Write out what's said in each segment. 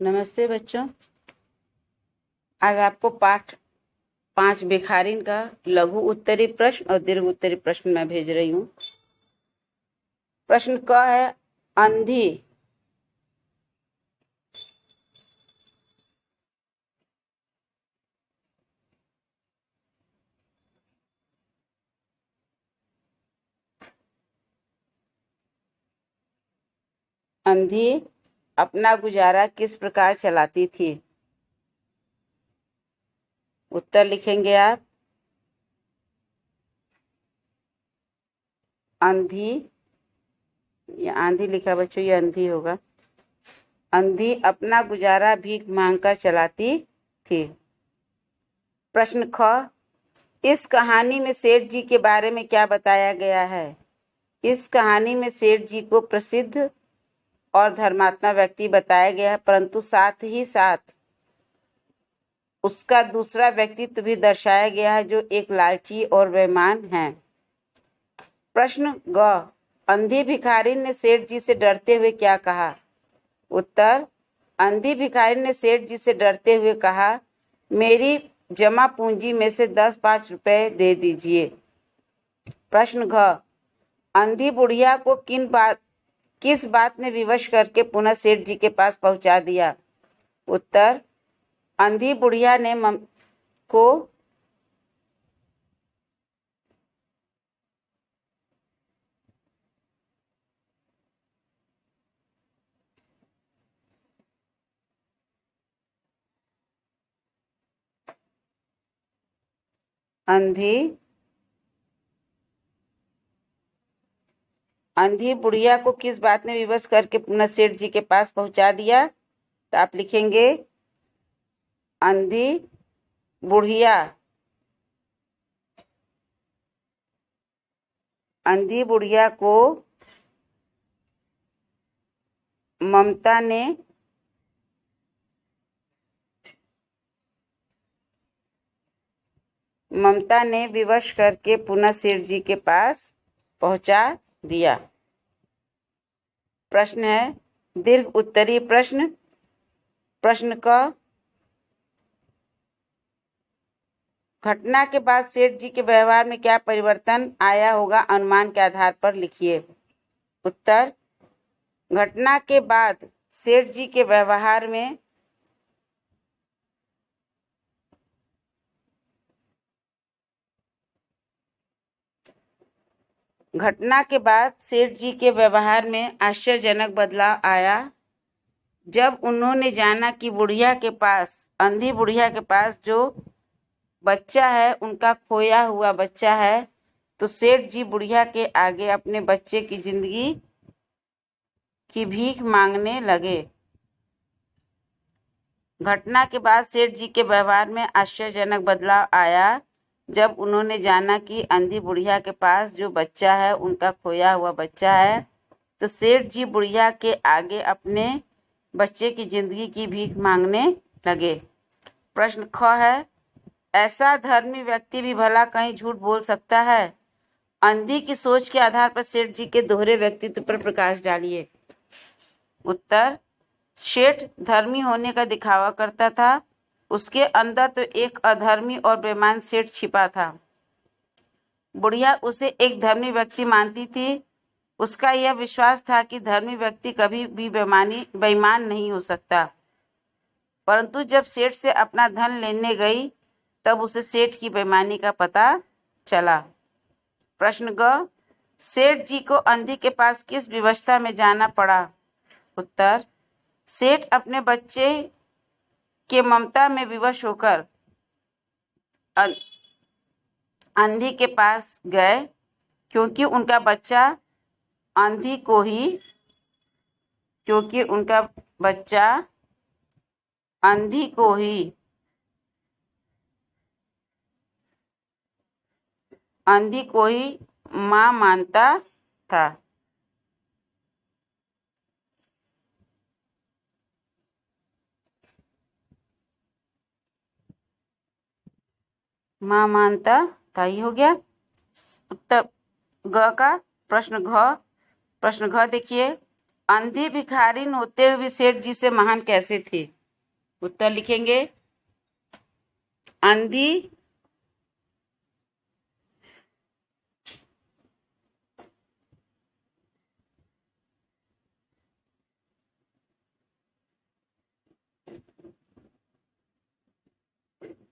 नमस्ते बच्चों। आज आपको पाठ 5 भिखारिन का लघु उत्तरी प्रश्न और दीर्घ उत्तरी प्रश्न मैं भेज रही हूँ। प्रश्न क है अंधी। अंधी अपना गुजारा किस प्रकार चलाती थी? उत्तर लिखेंगे आप। अंधी, ये आंधी लिखा बच्चों, ये अंधी होगा। अंधी अपना गुजारा भीख मांगकर चलाती थी। प्रश्न ख, इस कहानी में सेठ जी के बारे में क्या बताया गया है? इस कहानी में सेठ जी को प्रसिद्ध और धर्मात्मा व्यक्ति बताया गया है, परंतु साथ ही साथ उसका दूसरा व्यक्तित्व भी दर्शाया गया है जो एक लालची और बेईमान है। प्रश्न ग, अंधी भिखारी ने सेठ जी से डरते हुए क्या कहा? उत्तर, अंधी भिखारी ने सेठ जी से डरते हुए कहा, मेरी जमा पूंजी में से 10-5 रुपए दे दीजिए। प्रश्न घ, अंधी बुढ़िया को किस बात ने विवश करके पुनः सेठ जी के पास पहुंचा दिया? उत्तर, अंधी बुढ़िया ने अंधी बुढ़िया को किस बात ने विवश करके पुनः सेठ जी के पास पहुंचा दिया? तो आप लिखेंगे अंधी बुढ़िया को ममता ने विवश करके पुनः सेठ जी के पास पहुंचा दिया। प्रश्न है दीर्घ उत्तरीय प्रश्न। प्रश्न क, घटना के बाद सेठ जी के व्यवहार में क्या परिवर्तन आया होगा, अनुमान के आधार पर लिखिए। उत्तर, घटना के बाद सेठ जी के व्यवहार में आश्चर्यजनक बदलाव आया जब उन्होंने जाना कि अंधी बुढ़िया के पास जो बच्चा है उनका खोया हुआ बच्चा है, तो सेठ जी बुढ़िया के आगे अपने बच्चे की जिंदगी की भीख मांगने लगे। घटना के बाद सेठ जी के व्यवहार में आश्चर्यजनक बदलाव आया जब उन्होंने जाना कि अंधी बुढ़िया के पास जो बच्चा है उनका खोया हुआ बच्चा है, तो सेठ जी बुढ़िया के आगे अपने बच्चे की जिंदगी की भीख मांगने लगे। प्रश्न ख है, ऐसा धर्मी व्यक्ति भी भला कहीं झूठ बोल सकता है? अंधी की सोच के आधार पर सेठ जी के दोहरे व्यक्तित्व पर प्रकाश डालिए। उत्तर, सेठ धर्मी होने का दिखावा करता था, उसके अंदर तो एक अधर्मी और बेईमान सेठ छिपा था। बुढ़िया उसे एक धर्मी व्यक्ति मानती थी। उसका यह विश्वास था कि धर्मी व्यक्ति कभी भी बेईमान नहीं हो सकता, परंतु जब सेठ से अपना धन लेने गई तब उसे सेठ की बेईमानी का पता चला। प्रश्न ग, सेठ जी को अंधी के पास किस विवशता में जाना पड़ा? उत्तर, सेठ अपने बच्चे के ममता में विवश होकर अंधी के पास गए, क्योंकि उनका बच्चा अंधी को ही मां मानता था। मां मानता था, ये हो गया उत्तर ग का। प्रश्न घ देखिए, अंधी भिखारिन होते हुए भी सेठ जी से महान कैसे थे? उत्तर लिखेंगे। अंधी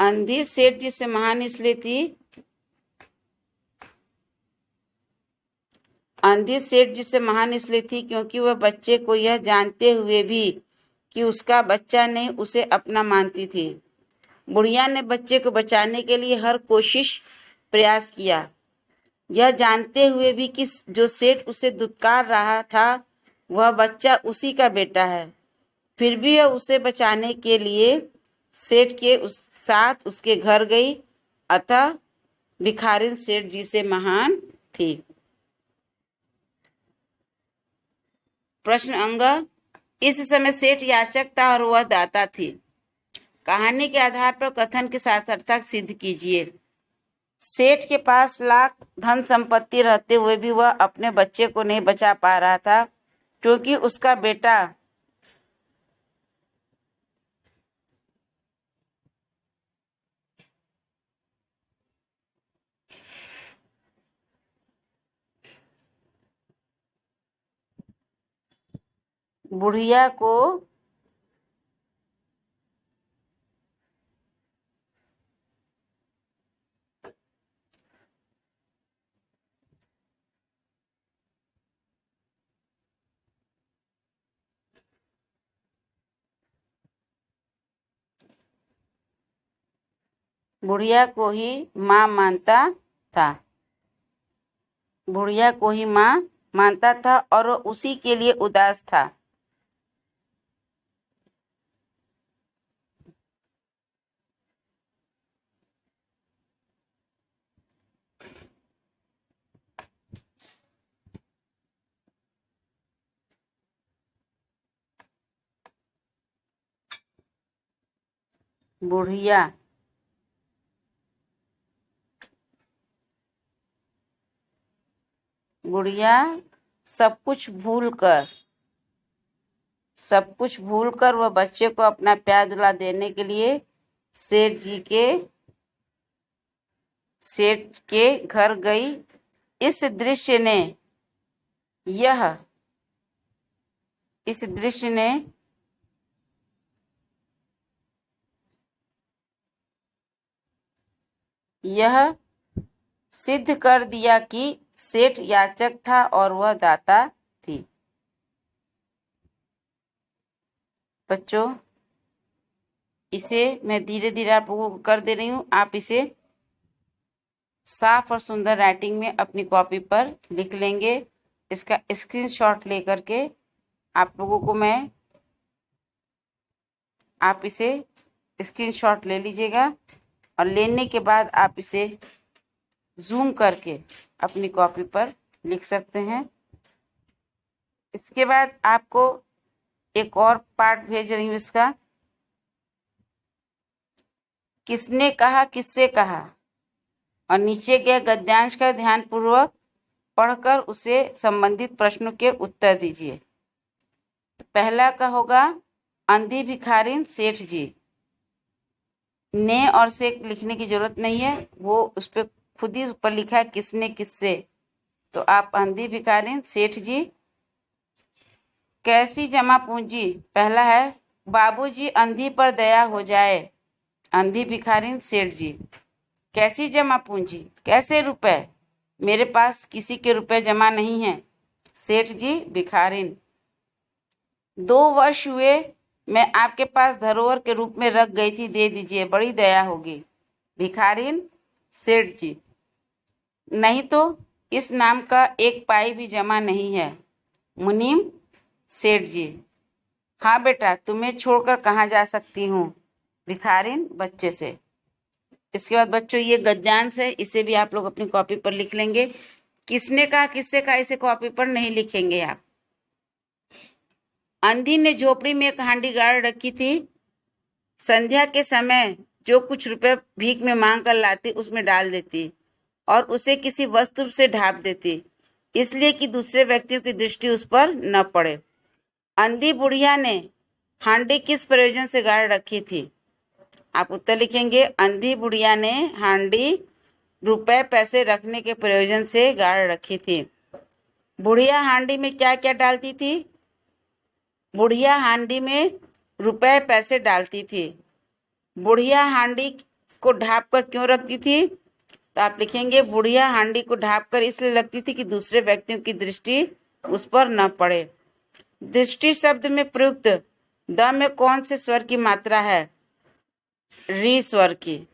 अंधी सेठ जी से महान इसलिए थी, अंधी सेठ जी से महान इसलिए थी क्योंकि वह बच्चे को यह जानते हुए भी कि उसका बच्चा नहीं उसे अपना मानती थी। बुढ़िया ने बच्चे को बचाने के लिए हर कोशिश प्रयास किया, यह जानते हुए भी कि जो सेठ उसे दुत्कार रहा था वह बच्चा उसी का बेटा है। फिर भी वह उसे बचाने के लिए सेठ के साथ उसके घर गई, अतः भिखारिन सेठ जी से महान थी। प्रश्न अंग, इस समय सेठ याचक था और वह दाता थी। कहानी के आधार पर कथन की सार्थकता सिद्ध कीजिए। सेठ के पास लाख धन संपत्ति रहते हुए भी वह अपने बच्चे को नहीं बचा पा रहा था क्योंकि उसका बेटा बुढ़िया को बुढ़िया को ही माँ मानता था, बुढ़िया को ही माँ मानता था और वह उसी के लिए उदास था। बुढ़िया बुढ़िया सब कुछ भूल कर वह बच्चे को अपना प्यार दुला देने के लिए सेठ के घर गई। इस दृश्य ने यह सिद्ध कर दिया कि सेठ याचक था और वह दाता थी। बच्चों, इसे मैं धीरे धीरे आपको कर दे रही हूँ, आप इसे साफ और सुंदर राइटिंग में अपनी कॉपी पर लिख लेंगे। इसका स्क्रीनशॉट लेकर के आप लोगों को आप इसे स्क्रीनशॉट ले लीजिएगा और लेने के बाद आप इसे जूम करके अपनी कॉपी पर लिख सकते हैं। इसके बाद आपको एक और पार्ट भेज रही हूँ इसका। किसने कहा, किससे कहा, और नीचे के गद्यांश का ध्यानपूर्वक पढ़कर उसे संबंधित प्रश्नों के उत्तर दीजिए। पहला का होगा अंधी भिखारिन सेठ जी। ने और से लिखने की जरूरत नहीं है, वो उस पर खुद ही ऊपर लिखा है किसने किससे, तो आप अंधी भिखारिन सेठ जी। कैसी जमा पूंजी, पहला है बाबूजी अंधी पर दया हो जाए, अंधी भिखारिन सेठ जी। कैसी जमा पूंजी, कैसे रुपए, मेरे पास किसी के रुपए जमा नहीं है, सेठ जी भिखारिन। 2 वर्ष हुए, मैं आपके पास धरोहर के रूप में रख गई थी, दे दीजिए, बड़ी दया होगी, भिखारिन सेठ जी। नहीं तो इस नाम का 1 पाई भी जमा नहीं है, मुनीम सेठ जी। हाँ बेटा, तुम्हें छोड़कर कहाँ जा सकती हूँ, भिखारिन बच्चे से। इसके बाद बच्चों ये गद्यांश है, इसे भी आप लोग अपनी कॉपी पर लिख लेंगे। किसने कहा, किससे कहा, इसे कॉपी पर नहीं लिखेंगे आप। अंधी ने झोपड़ी में एक हांडी गाड़ रखी थी, संध्या के समय जो कुछ रुपए भीख में मांग कर लाती उसमें डाल देती और उसे किसी वस्तु से ढांप देती, इसलिए कि दूसरे व्यक्तियों की दृष्टि उस पर न पड़े। अंधी बुढ़िया ने हांडी किस प्रयोजन से गाड़ रखी थी? आप उत्तर लिखेंगे, अंधी बुढ़िया ने हांडी रुपए पैसे रखने के प्रयोजन से गाड़ रखी थी। बुढ़िया हांडी में क्या क्या डालती थी? बुढ़िया हांडी में रुपए पैसे डालती थी। बुढ़िया हांडी को ढाँप कर क्यों रखती थी? तो आप लिखेंगे, बुढ़िया हांडी को ढाँप कर इसलिए रखती थी कि दूसरे व्यक्तियों की दृष्टि उस पर न पड़े। दृष्टि शब्द में प्रयुक्त द में कौन से स्वर की मात्रा है? री स्वर की।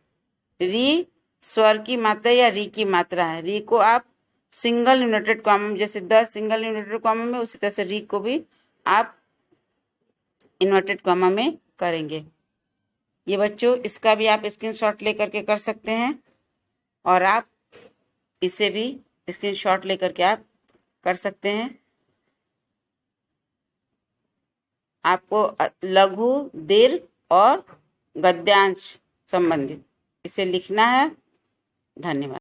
री स्वर की मात्रा या री की मात्रा है। री को आप सिंगल यूनाइटेड कॉमा में, जैसे द सिंगल यूनाइटेड कॉमा में, उसी तरह से री को भी आप इन्वर्टेड कॉमा में करेंगे। ये बच्चों, इसका भी आप स्क्रीनशॉट लेकर के कर सकते हैं और आप इसे भी स्क्रीनशॉट लेकर के आप कर सकते हैं। आपको लघु, दीर्घ और गद्यांश संबंधित इसे लिखना है। धन्यवाद।